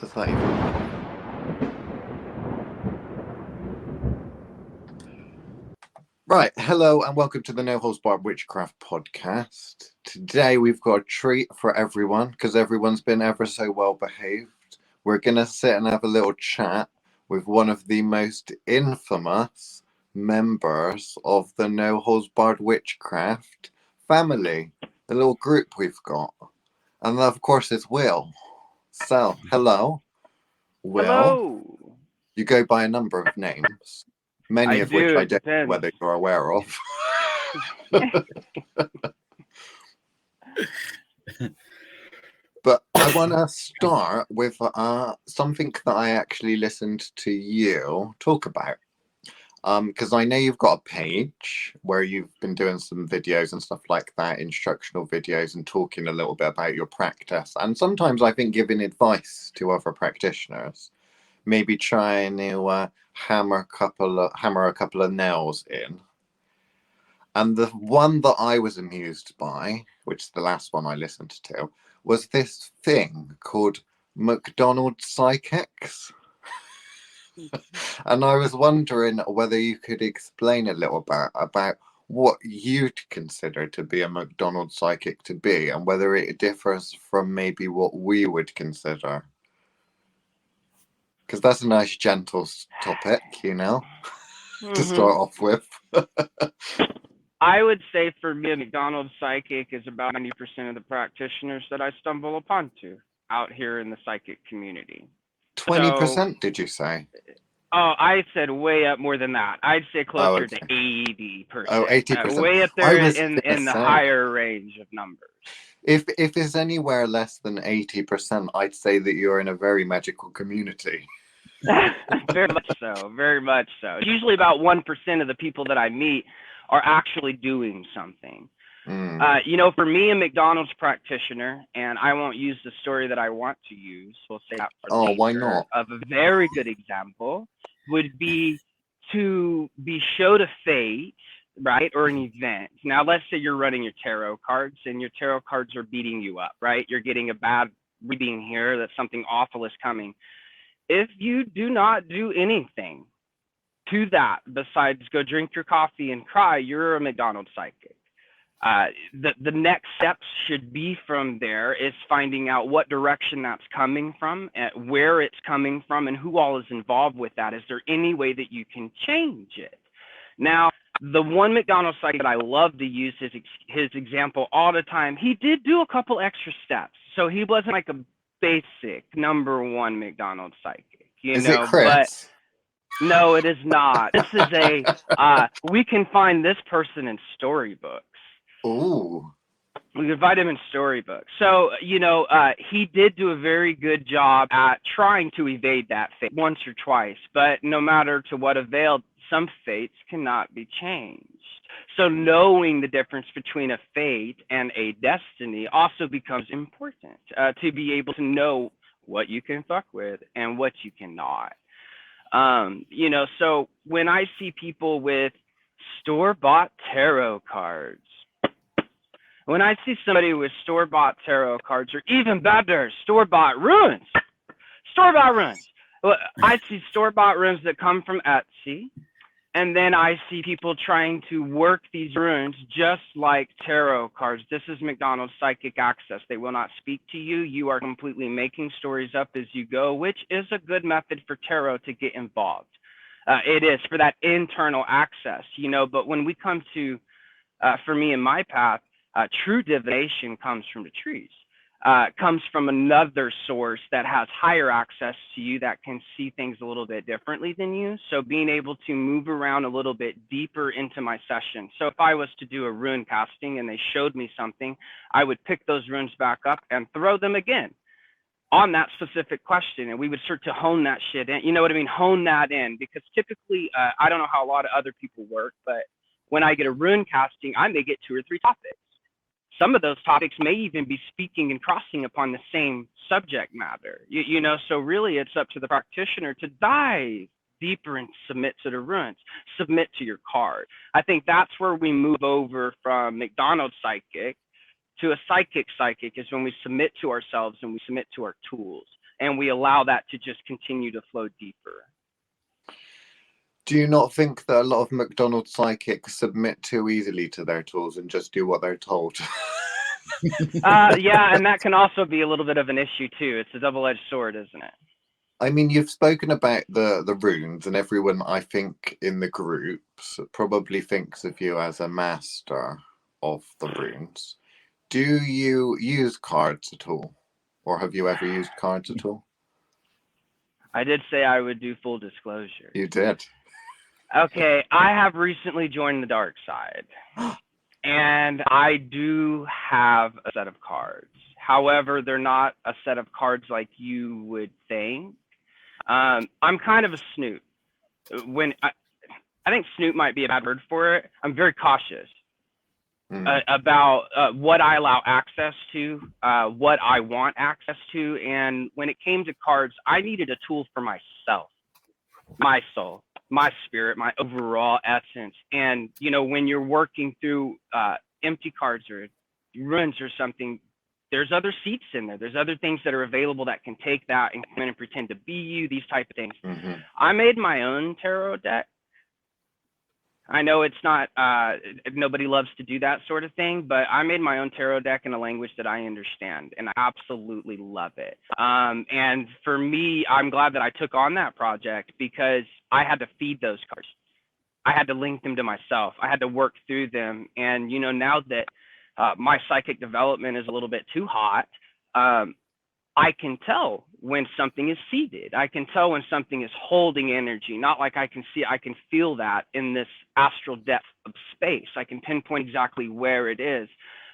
Does that even... Right, hello and welcome to the No Holds Barred Witchcraft podcast. Today we've got a treat for everyone because everyone's been ever so well behaved. We're going to sit and have a little chat with one of the most infamous members of the No Holds Barred Witchcraft family, the little group we've got. And of course it's Will. So, hello, Will. Hello. You go by a number of names, many of which I don't know whether you're aware of. But I want to start with something that I actually listened to you talk about. Because I know you've got a page where you've been doing some videos and stuff like that, instructional videos, and talking a little bit about your practice. And sometimes I think giving advice to other practitioners, maybe trying to hammer a couple of nails in. And the one that I was amused by, which is the last one I listened to, was this thing called McDonald's Psychics. And I was wondering whether you could explain a little bit about what you'd consider to be a McDonald's psychic to be, and whether it differs from maybe what we would consider. Because that's a nice, gentle topic, you know, to start off with. I would say for me, a McDonald's psychic is about 90% of the practitioners that I stumble upon out here in the psychic community. 20%, did you say? Oh, I said way up more than that. I'd say closer to 80%. Oh, 80%. Way up there in the higher range of numbers. If it's anywhere less than 80%, I'd say that you're in a very magical community. Very much so. Very much so. Usually about 1% of the people that I meet are actually doing something. For me, a McDonald's practitioner, and I won't use the story that I want to use, we'll say that for later, why not? of a very good example would be to be showed a fate, right, or an event. Now, let's say you're running your tarot cards, and your tarot cards are beating you up, right? You're getting a bad reading here that something awful is coming. If you do not do anything to that besides go drink your coffee and cry, you're a McDonald's psychic. The next steps should be from there is finding out what direction that's coming from, where it's coming from, and who all is involved with that. Is there any way that you can change it? Now, the one McDonald's psychic that I love to use his example all the time, he did do a couple extra steps. So he wasn't like a basic number one McDonald's psychic, Is it Chris? But no, it is not. This is we can find this person in storybooks. Ooh. We can find him in storybooks. So, he did do a very good job at trying to evade that fate once or twice, but no matter to what avail, some fates cannot be changed. So knowing the difference between a fate and a destiny also becomes important to be able to know what you can fuck with and what you cannot. So when I see people with store-bought tarot cards, when I see somebody with store-bought tarot cards, or even better, store-bought runes, I see store-bought runes that come from Etsy, and then I see people trying to work these runes just like tarot cards. This is McDonald's psychic access. They will not speak to you. You are completely making stories up as you go, which is a good method for tarot to get involved. It is for that internal access, but when we come to, for me in my path, true divination comes from the trees, comes from another source that has higher access to you, that can see things a little bit differently than you. So being able to move around a little bit deeper into my session. So if I was to do a rune casting and they showed me something, I would pick those runes back up and throw them again on that specific question, and we would start to hone that shit in. You know what I mean? Hone that in, because typically, I don't know how a lot of other people work, but when I get a rune casting, I may get 2 or 3 topics. Some of those topics may even be speaking and crossing upon the same subject matter. So really it's up to the practitioner to dive deeper and submit to the runes, submit to your card. I think that's where we move over from McDonald's psychic to a psychic is when we submit to ourselves and we submit to our tools. and we allow that to just continue to flow deeper. Do you not think that a lot of McDonald's psychics submit too easily to their tools and just do what they're told? Yeah, and that can also be a little bit of an issue too. It's a double-edged sword, isn't it? I mean, you've spoken about the runes, and everyone, I think, in the groups probably thinks of you as a master of the runes. Do you use cards at all? Or have you ever used cards at all? I did say I would do full disclosure. You did. Okay, I have recently joined the dark side, and I do have a set of cards. However, they're not a set of cards like you would think. I'm kind of a snoot. When I think snoot might be a bad word for it. I'm very cautious about what I allow access to, what I want access to, and when it came to cards, I needed a tool for myself, my soul, my spirit, my overall essence. And you know, when you're working through empty cards or runes or something, there's other seats in there. There's other things that are available that can take that and come in and pretend to be you, these type of things. I made my own tarot deck. I know it's not, nobody loves to do that sort of thing, but I made my own tarot deck in a language that I understand, and I absolutely love it. And for me, I'm glad that I took on that project because I had to feed those cards. I had to link them to myself. I had to work through them. And, you know, now that my psychic development is a little bit too hot, I can tell when something is seated. I can tell when something is holding energy, not like I can see, I can feel that in this astral depth of space. I can pinpoint exactly where it is.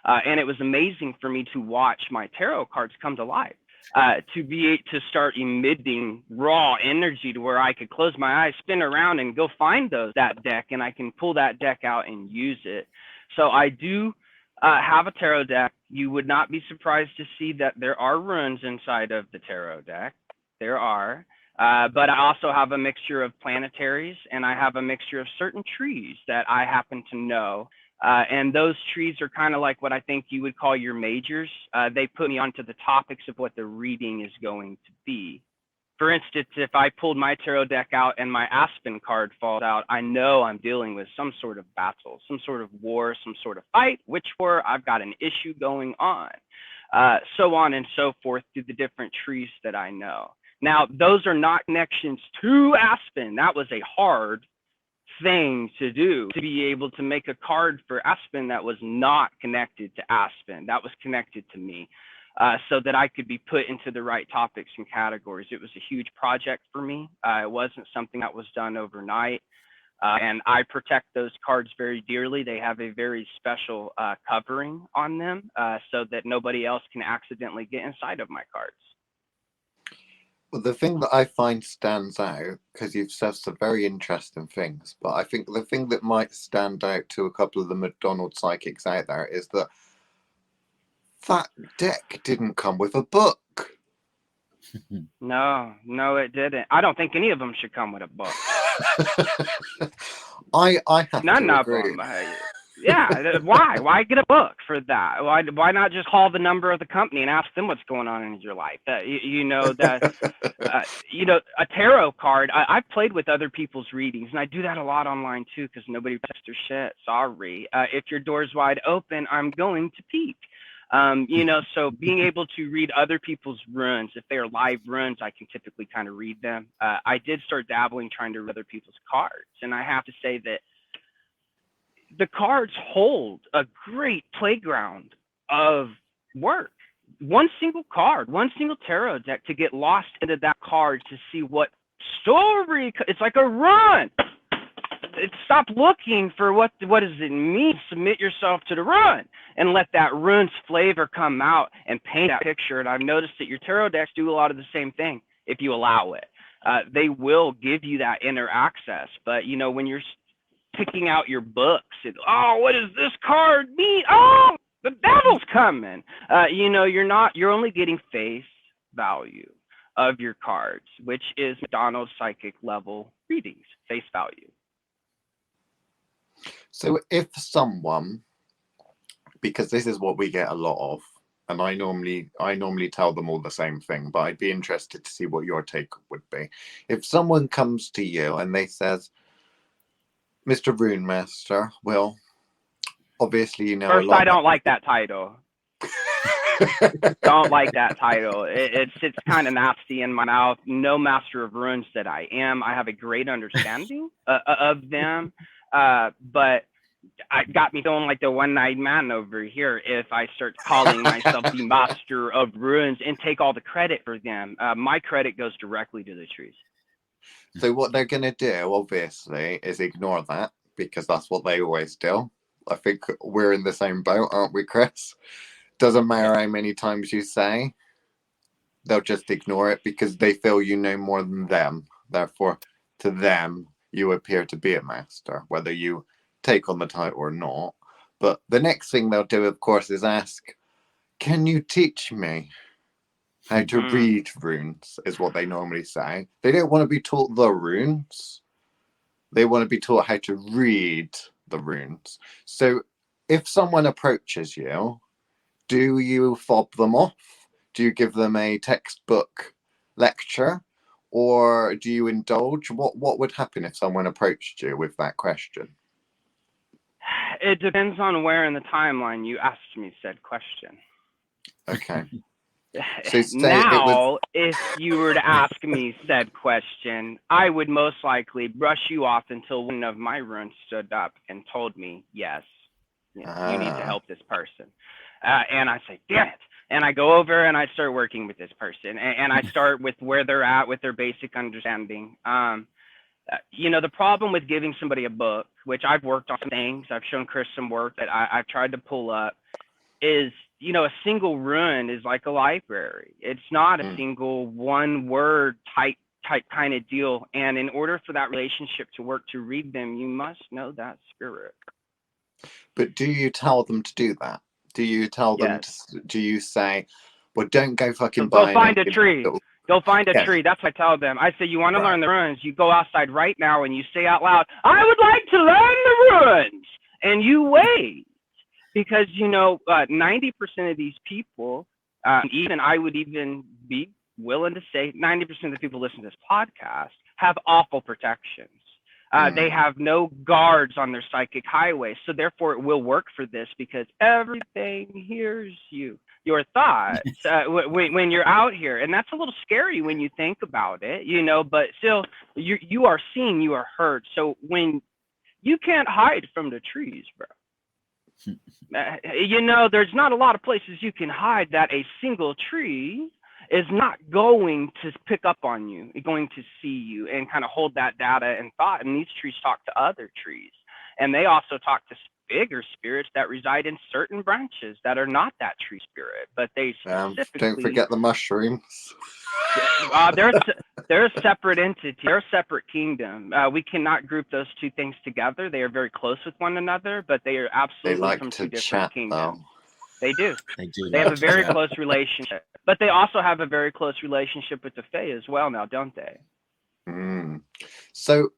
And it was amazing for me to watch my tarot cards come to life, to be able to start emitting raw energy to where I could close my eyes, spin around and go find that deck, and I can pull that deck out and use it. So I do have a tarot deck. You would not be surprised to see that there are runes inside of the tarot deck. There are, but I also have a mixture of planetaries, and I have a mixture of certain trees that I happen to know. And those trees are kind of like what I think you would call your majors. They put me onto the topics of what the reading is going to be. For instance, if I pulled my tarot deck out and my Aspen card falls out, I know I'm dealing with some sort of battle, some sort of war, some sort of fight, which war, I've got an issue going on, so on and so forth through the different trees that I know. Now, those are not connections to Aspen. That was a hard thing to do, to be able to make a card for Aspen that was not connected to Aspen. That was connected to me. So that I could be put into the right topics and categories. It was a huge project for me. It wasn't something that was done overnight. And I protect those cards very dearly. They have a very special covering on them so that nobody else can accidentally get inside of my cards. Well, the thing that I find stands out, because you've said some very interesting things, but I think the thing that might stand out to a couple of the McDonald's psychics out there is that that deck didn't come with a book. No, it didn't. I don't think any of them should come with a book. I have None to of agree. them. Yeah, why? Why get a book for that? Why not just call the number of the company and ask them what's going on in your life? You know, a tarot card. I've played with other people's readings, and I do that a lot online too, because nobody pressed their shit. Sorry. If your door's wide open, I'm going to peek. You know, so being able to read other people's runes, if they are live runes, I can typically kind of read them. I did start dabbling trying to read other people's cards, and I have to say that the cards hold a great playground of work. One single card, one single tarot deck to get lost into that card to see what story. It's like a run. Stop looking for what does it mean. Submit yourself to the run and let that rune's flavor come out and paint that picture. And I've noticed that your tarot decks do a lot of the same thing if you allow it. They will give you that inner access. But you know, when you're picking out your books and, oh, what does this card mean? Oh, the devil's coming. You know, you're only getting face value of your cards, which is McDonald's psychic level readings, face value. So if someone, because this is what we get a lot of, and I normally tell them all the same thing, but I'd be interested to see what your take would be. If someone comes to you and they says, Mr. Rune Master, well, obviously you know a First, lot I about don't like that title. Don't like that title. It sits kind of nasty in my mouth. No master of runes that I am. I have a great understanding of them, but it got me feeling like the one-eyed man over here if I start calling myself the master of runes and take all the credit for them. My credit goes directly to the trees. So what they're going to do, obviously, is ignore that, because that's what they always do. I think we're in the same boat, aren't we, Chris? Doesn't matter how many times you say, they'll just ignore it because they feel you know more than them. Therefore, to them, you appear to be a master, whether you take on the title or not. But the next thing they'll do, of course, is ask, can you teach me how to read runes, is what they normally say. They don't want to be taught the runes. They want to be taught how to read the runes. So if someone approaches you, do you fob them off? Do you give them a textbook lecture? Or do you indulge? What would happen if someone approached you with that question? It depends on where in the timeline you asked me said question. Okay. So now, if you were to ask me said question, I would most likely brush you off until one of my runes stood up and told me, yes, you need to help this person. And I say, damn it. And I go over and I start working with this person. And I start with where they're at with their basic understanding. The problem with giving somebody a book, which I've worked on some things, I've shown Chris some work that I've tried to pull up, is a single rune is like a library. It's not a single one word type kind of deal. And in order for that relationship to work, to read them, you must know that spirit. But do you tell them to do that? Do you tell them do you say, well, don't go fucking go find a tree. Go find a tree. That's what I tell them. I say, you want to learn the runes, you go outside right now and you say out loud, I would like to learn the runes. And you wait. Because, 90% of these people, even I would even be willing to say 90% of the people listening to this podcast have awful protections. They have no guards on their psychic highway. So therefore it will work for this because everything hears you, your thoughts when you're out here. And that's a little scary when you think about it, but still you are seen, you are heard. So when you can't hide from the trees, bro. There's not a lot of places you can hide that a single tree is not going to pick up on you, going to see you and kind of hold that data and thought. And these trees talk to other trees. And they also talk to bigger spirits that reside in certain branches that are not that tree spirit, but they specifically... Don't forget the mushrooms. They're a separate entity. They're a separate kingdom. We cannot group those two things together. They are very close with one another, but they are absolutely from two different kingdoms. They do. They have a very close relationship, but they also have a very close relationship with the Fae as well now, don't they? So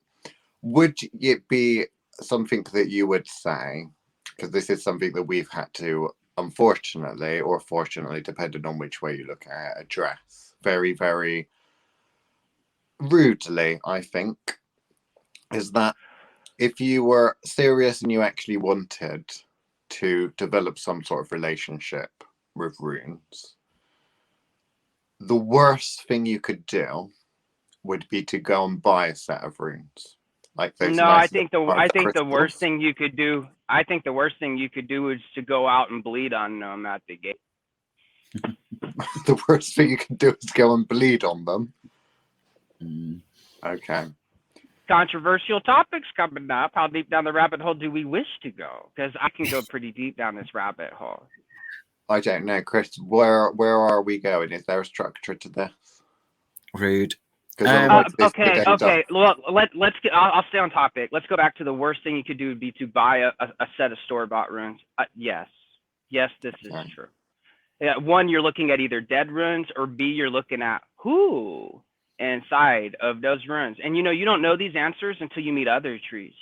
would it be something that you would say, because this is something that we've had to, unfortunately or fortunately, depending on which way you look at it, address very, very rudely, I think, is that if you were serious and you actually wanted to develop some sort of relationship with runes, the worst thing you could do would be to go and buy a set of runes. Like those. No, I think the worst thing you could do. I think the worst thing you could do is to go out and bleed on them at the gate. The worst thing you can do is go and bleed on them. Okay. Controversial topics coming up. How deep down the rabbit hole do we wish to go? Because I can go pretty deep down this rabbit hole. I don't know, Chris. Where are we going? Is there a structure to this? Rude. Okay. Well, let's get. I'll stay on topic. Let's go back to the worst thing you could do would be to buy a set of store-bought runes. Yes, this is true. Yeah, one, you're looking at either dead runes, or B, you're looking at who inside of those runes. And you don't know these answers until you meet other trees.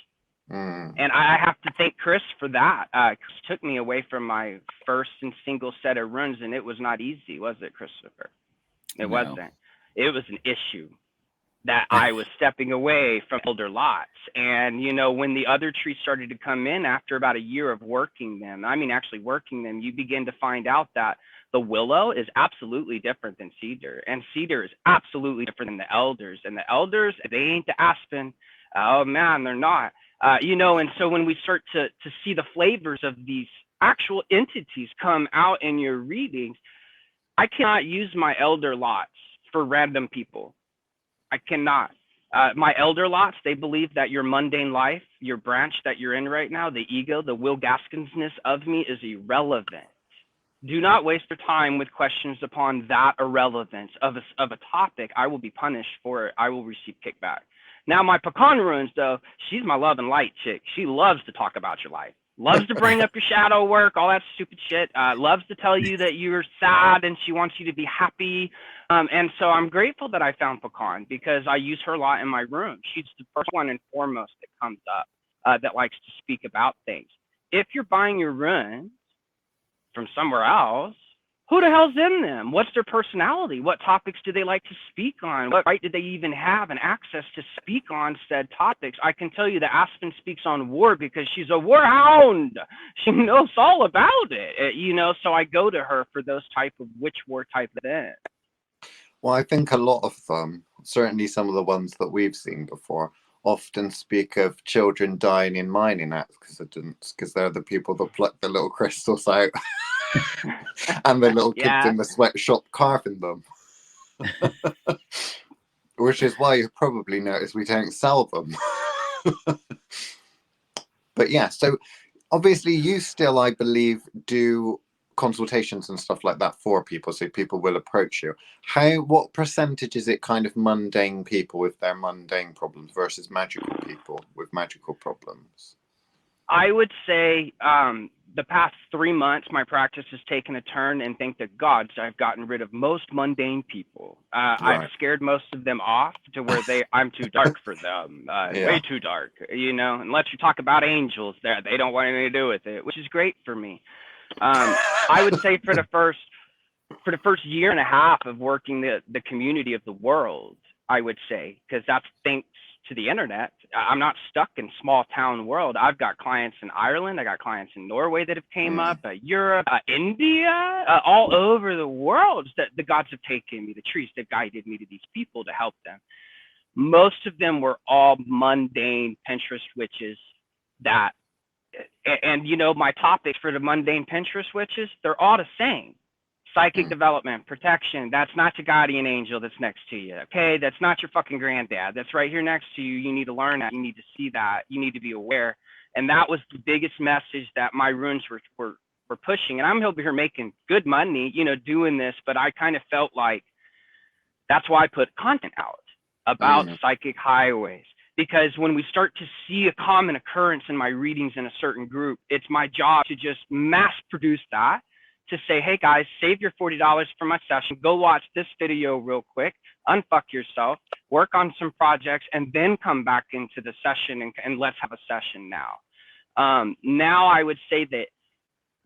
And I have to thank Chris for that. Chris took me away from my first and single set of runes, and it was not easy, was it, Christopher? It wasn't. It was an issue that I was stepping away from elder lots. And, you know, when the other trees started to come in after about a year of working them, you begin to find out that the willow is absolutely different than cedar, and cedar is absolutely different than the elders. And the elders, they ain't the aspen. Oh man, they're not. You know, and so when we start to see the flavors of these actual entities come out in your readings, I cannot use my elder lots for random people. I cannot. My elder lots, they believe that your mundane life, your branch that you're in right now, the ego, the Will Gaskinsness of me is irrelevant. Do not waste your time with questions upon that irrelevance of a topic. I will be punished for it. I will receive kickback. Now, my pecan runes, though, she's my love and light chick. She loves to talk about your life. Loves to bring up your shadow work, all that stupid shit. Loves to tell you that you're sad and she wants you to be happy. And so I'm grateful that I found Pecan because I use her a lot in my room. She's the first one and foremost that comes up that likes to speak about things. If you're buying your runes from somewhere else, who the hell's in them? What's their personality? What topics do they like to speak on? What right did they even have and access to speak on said topics? I can tell you that Aspen speaks on war because she's a war hound. She knows all about it, you know, so I go to her for those type of witch war type events. Well, I think a lot of them, certainly some of the ones that we've seen before, often speak of children dying in mining accidents because they're the people that pluck the little crystals out. And the little kids in the sweatshop carving them. Which is why you probably notice we don't sell them. But yeah, so obviously you still, I believe, do consultations and stuff like that for people, so people will approach you. What percentage is it kind of mundane people with their mundane problems versus magical people with magical problems? I would say the past 3 months, my practice has taken a turn, and thank the gods I've gotten rid of most mundane people. Right. I've scared most of them off to where I'm too dark for them, way too dark, you know, unless you talk about angels there, they don't want anything to do with it, which is great for me. I would say for the first year and a half of working the community of the world, I would say, because that's thanks to the internet. I'm not stuck in small town world. I've got clients in Ireland. I got clients in Norway that have came up, Europe, India, all over the world that the gods have taken me, the trees, they've guided me to these people to help them. Most of them were all mundane Pinterest witches that, and you know, my topics for the mundane Pinterest witches, they're all the same. Psychic development, protection. That's not your guardian angel that's next to you. Okay, that's not your fucking granddad. That's right here next to you. You need to learn that. You need to see that. You need to be aware. And that was the biggest message that my runes were pushing. And I'm over here making good money, you know, doing this. But I kind of felt like that's why I put content out about psychic highways. Because when we start to see a common occurrence in my readings in a certain group, it's my job to just mass produce that. To say, hey guys, save your $40 for my session, go watch this video real quick, unfuck yourself, work on some projects, and then come back into the session and let's have a session now. Now I would say that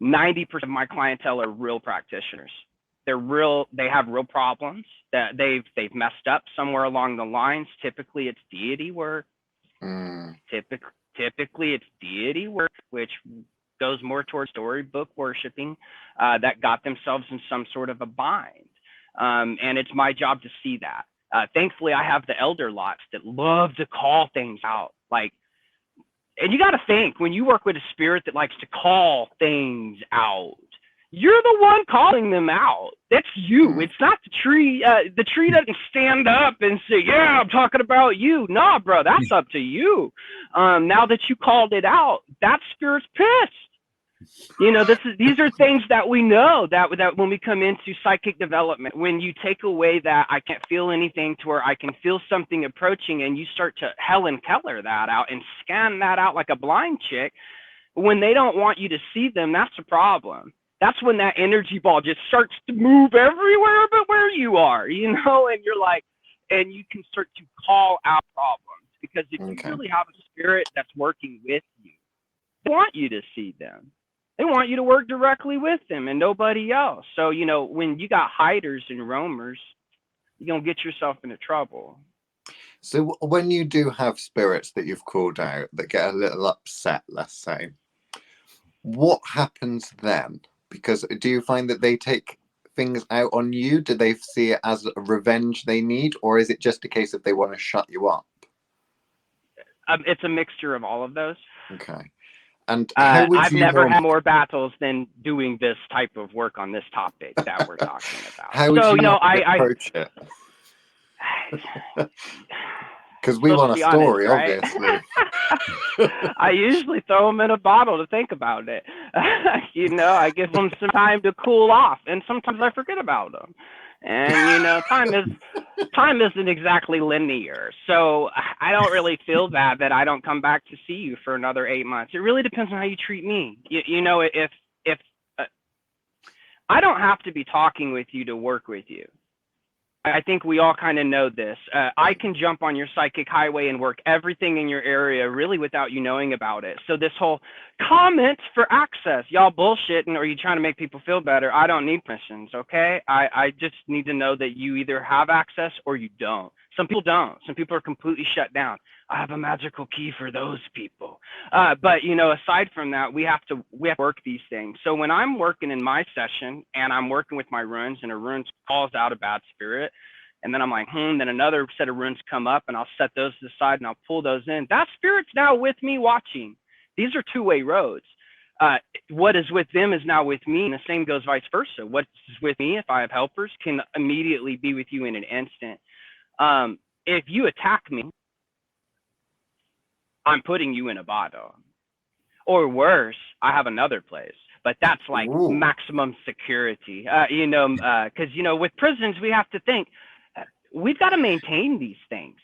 90% of my clientele are real practitioners. They have real problems that they've messed up somewhere along the lines. Typically it's deity work. Typically it's deity work, which goes more towards storybook worshiping, that got themselves in some sort of a bind. And it's my job to see that. Thankfully, I have the elder lots that love to call things out. Like, and you got to think, when you work with a spirit that likes to call things out, you're the one calling them out. That's you. It's not the tree. The tree doesn't stand up and say, yeah, I'm talking about you. Nah, bro, that's up to you. Now that you called it out, that spirit's pissed. You know, these are things that we know that when we come into psychic development, when you take away that I can't feel anything to where I can feel something approaching, and you start to Helen Keller that out and scan that out like a blind chick, when they don't want you to see them, that's a problem. That's when that energy ball just starts to move everywhere but where you are, you know, and you're like, and you can start to call out problems because if you Okay. really have a spirit that's working with you, they want you to see them. They want you to work directly with them and nobody else. So, when you got hiders and roamers, you're going to get yourself into trouble. So when you do have spirits that you've called out that get a little upset, let's say, what happens then? Because do you find that they take things out on you? Do they see it as a revenge they need? Or is it just a case of they want to shut you up? It's a mixture of all of those. Okay. And how would I've you never had normally... more battles than doing this type of work on this topic that we're talking about. How would So, you normally I approach it? Because we supposed to want a be honest, story, right? obviously. I usually throw them in a bottle to think about it. I give them some time to cool off, and sometimes I forget about them. And time isn't exactly linear, so I don't really feel bad that I don't come back to see you for another 8 months. It really depends on how you treat me. If I don't have to be talking with you to work with you. I think we all kind of know this. I can jump on your psychic highway and work everything in your area really without you knowing about it. So this whole comment for access, y'all bullshitting, or you trying to make people feel better. I don't need permissions, okay? I just need to know that you either have access or you don't. Some people don't. Some people are completely shut down. I have a magical key for those people. But aside from that, we have to work these things. So when I'm working in my session and I'm working with my runes and a rune calls out a bad spirit, and then I'm like, then another set of runes come up and I'll set those to the side and I'll pull those in. That spirit's now with me watching. These are two-way roads. What is with them is now with me, and the same goes vice versa. What is with me, if I have helpers, can immediately be with you in an instant. If you attack me, I'm putting you in a bottle. Or worse, I have another place. But that's like Ooh. maximum security. Because, with prisons, we have to think, we've got to maintain these things.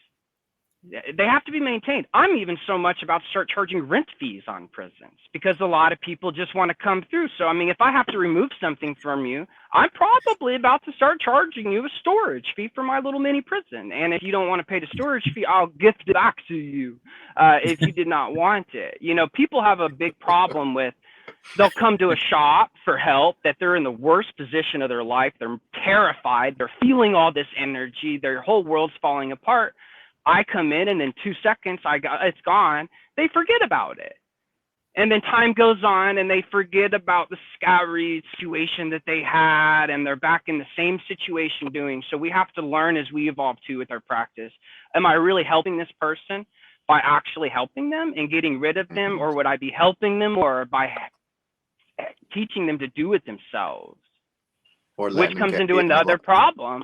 They have to be maintained. I'm even so much about to start charging rent fees on prisons because a lot of people just want to come through. So, if I have to remove something from you, I'm probably about to start charging you a storage fee for my little mini prison. And if you don't want to pay the storage fee, I'll gift it back to you if you did not want it. People have a big problem with, they'll come to a shop for help that they're in the worst position of their life. They're terrified. They're feeling all this energy. Their whole world's falling apart. I come in and in 2 seconds, it's gone. They forget about it. And then time goes on and they forget about the scary situation that they had and they're back in the same situation doing. So we have to learn as we evolve too with our practice. Am I really helping this person by actually helping them and getting rid of them? Or would I be helping them or by teaching them to do it themselves? Or Which comes into another problem.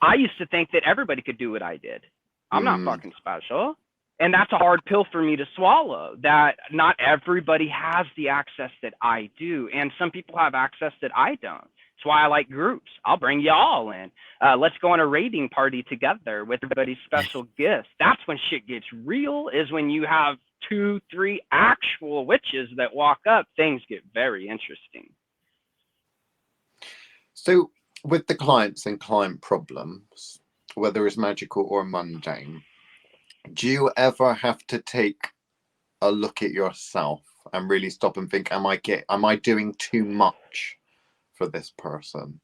I used to think that everybody could do what I did. I'm not fucking special. And that's a hard pill for me to swallow, that not everybody has the access that I do. And some people have access that I don't. That's why I like groups. I'll bring you all in. Let's go on a raiding party together with everybody's special gifts. That's when shit gets real, is when you have 2, 3 actual witches that walk up. Things get very interesting. So with the clients and client problems, whether it's magical or mundane, do you ever have to take a look at yourself and really stop and think, am I doing too much for this person?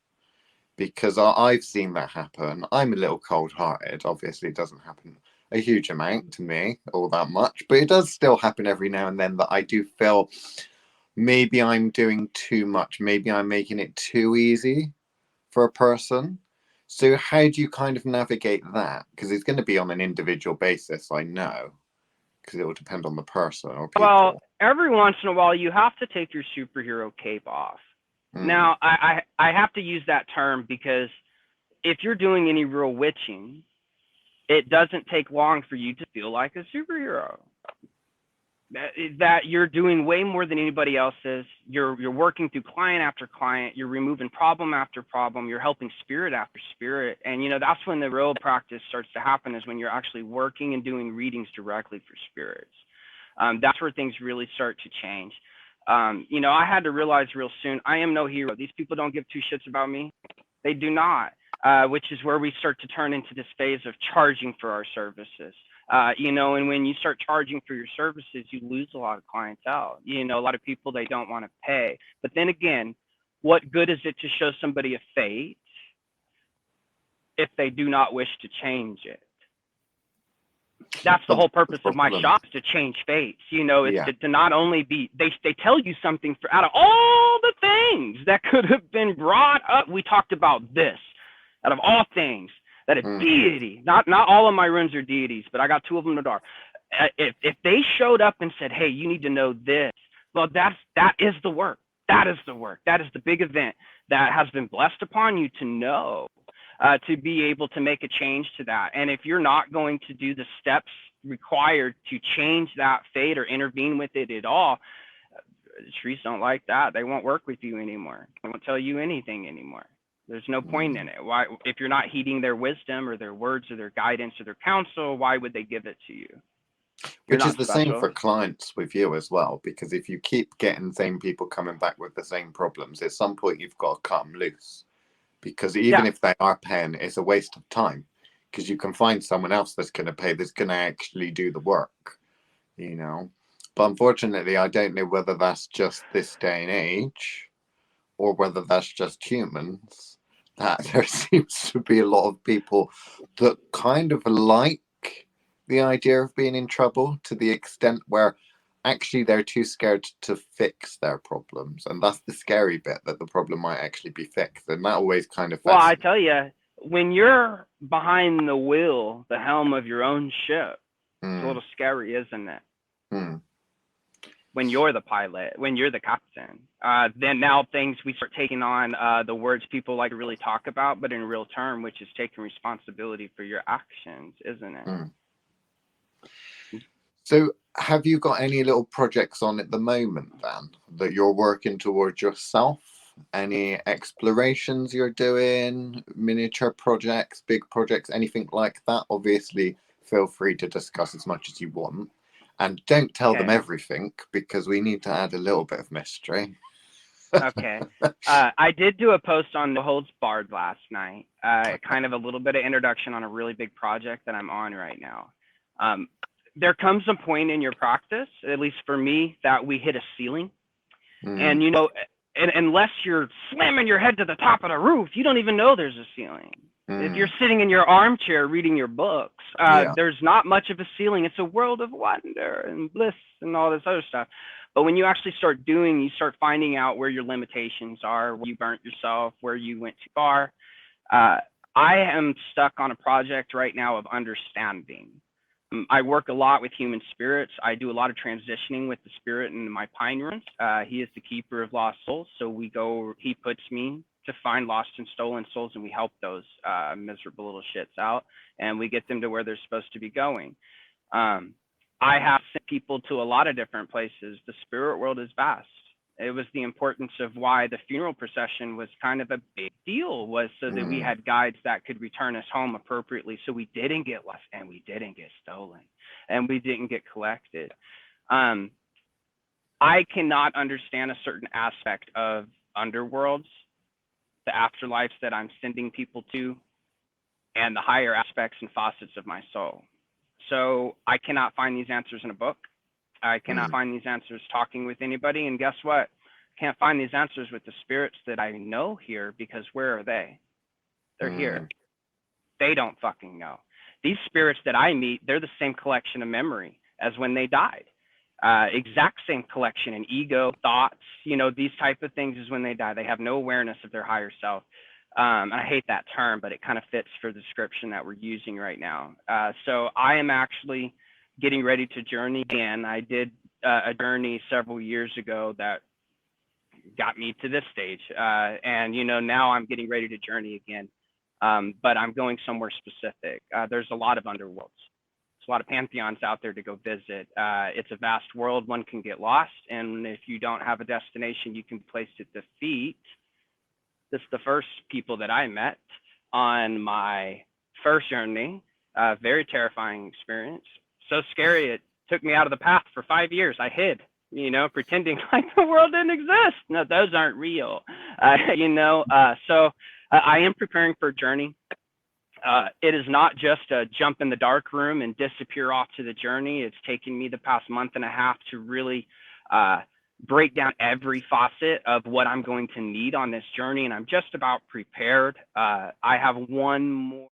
Because I've seen that happen. I'm a little cold-hearted. Obviously, it doesn't happen a huge amount to me, all that much, but it does still happen every now and then that I do feel maybe I'm doing too much. Maybe I'm making it too easy for a person. So how do you kind of navigate that? Because it's going to be on an individual basis, I know, because it will depend on the person or people. Well, every once in a while, you have to take your superhero cape off. Now, I have to use that term because if you're doing any real witching, it doesn't take long for you to feel like a superhero. That you're doing way more than anybody else is. You're working through client after client. You're removing problem after problem. You're helping spirit after spirit. And, that's when the real practice starts to happen, is when you're actually working and doing readings directly for spirits. That's where things really start to change. I had to realize real soon, I am no hero. These people don't give two shits about me. They do not. which is where we start to turn into this phase of charging for our services. And when you start charging for your services, you lose a lot of clientele. A lot of people, they don't want to pay. But then again, what good is it to show somebody a fate if they do not wish to change it? That's the whole purpose of my shop, is to change fates. It's to not only be, they tell you something out of all the things that could have been brought up. We talked about this, out of all things, that a deity, not all of my runes are deities, but I got 2 of them that are. If they showed up and said, hey, you need to know this, well, that is the work. That is the work. That is the big event that has been blessed upon you to know, to be able to make a change to that. And if you're not going to do the steps required to change that fate or intervene with it at all, trees don't like that. They won't work with you anymore. They won't tell you anything anymore. There's no point in it. Why, if you're not heeding their wisdom or their words or their guidance or their counsel, why would they give it to you? Which is the same for clients with you as well, because if you keep getting the same people coming back with the same problems, at some point you've got to cut them loose. Because even if they are paying, it's a waste of time, because you can find someone else that's going to pay, that's going to actually do the work, But unfortunately, I don't know whether that's just this day and age or whether that's just humans, that there seems to be a lot of people that kind of like the idea of being in trouble, to the extent where actually they're too scared to fix their problems. And that's the scary bit, that the problem might actually be fixed. And that always kind of... Well, I tell you, when you're behind the wheel, the helm of your own ship, it's a little scary, isn't it? When you're the pilot, when you're the captain, then now we start taking on the words people like to really talk about, but in real term, which is taking responsibility for your actions, isn't it? So have you got any little projects on at the moment, then, that you're working towards yourself? Any explorations you're doing, miniature projects, big projects, anything like that? Obviously, feel free to discuss as much as you want. And don't tell them everything, because we need to add a little bit of mystery. Okay. I did do a post on the Holds Barred last night, kind of a little bit of introduction on a really big project that I'm on right now. There comes a point in your practice, at least for me, that we hit a ceiling. And, unless you're slamming your head to the top of the roof, you don't even know there's a ceiling. If you're sitting in your armchair reading your books, there's not much of a ceiling. It's a world of wonder and bliss and all this other stuff. But when you actually start doing, you start finding out where your limitations are, where you burnt yourself, where you went too far. I am stuck on a project right now of understanding. I work a lot with human spirits. I do a lot of transitioning with the spirit in my pine runes. He is the keeper of lost souls. So he puts me to find lost and stolen souls, and we help those miserable little shits out, and we get them to where they're supposed to be going. I have sent people to a lot of different places. The spirit world is vast. It was the importance of why the funeral procession was kind of a big deal, was so that we had guides that could return us home appropriately, so we didn't get lost and we didn't get stolen and we didn't get collected. I cannot understand a certain aspect of underworlds, the afterlives that I'm sending people to, and the higher aspects and facets of my soul. So I cannot find these answers in a book. I cannot find these answers talking with anybody. And guess what? Can't find these answers with the spirits that I know here, because where are they? They're here. They don't fucking know. These spirits that I meet, they're the same collection of memory as when they died. Exact same collection and ego, thoughts, these type of things is when they die. They have no awareness of their higher self. And I hate that term, but it kind of fits for the description that we're using right now. So I am actually getting ready to journey again. I did a journey several years ago that got me to this stage. And, now I'm getting ready to journey again. But I'm going somewhere specific. There's a lot of underworlds. There's a lot of pantheons out there to go visit. It's a vast world. One can get lost. And if you don't have a destination, you can be placed at the feet. This is the first people that I met on my first journey. Very terrifying experience. So scary, it took me out of the path for 5 years. I hid, pretending like the world didn't exist. No, those aren't real. So I am preparing for a journey. It is not just a jump in the dark room and disappear off to the journey. It's taken me the past month and a half to really break down every facet of what I'm going to need on this journey, and I'm just about prepared. I have one more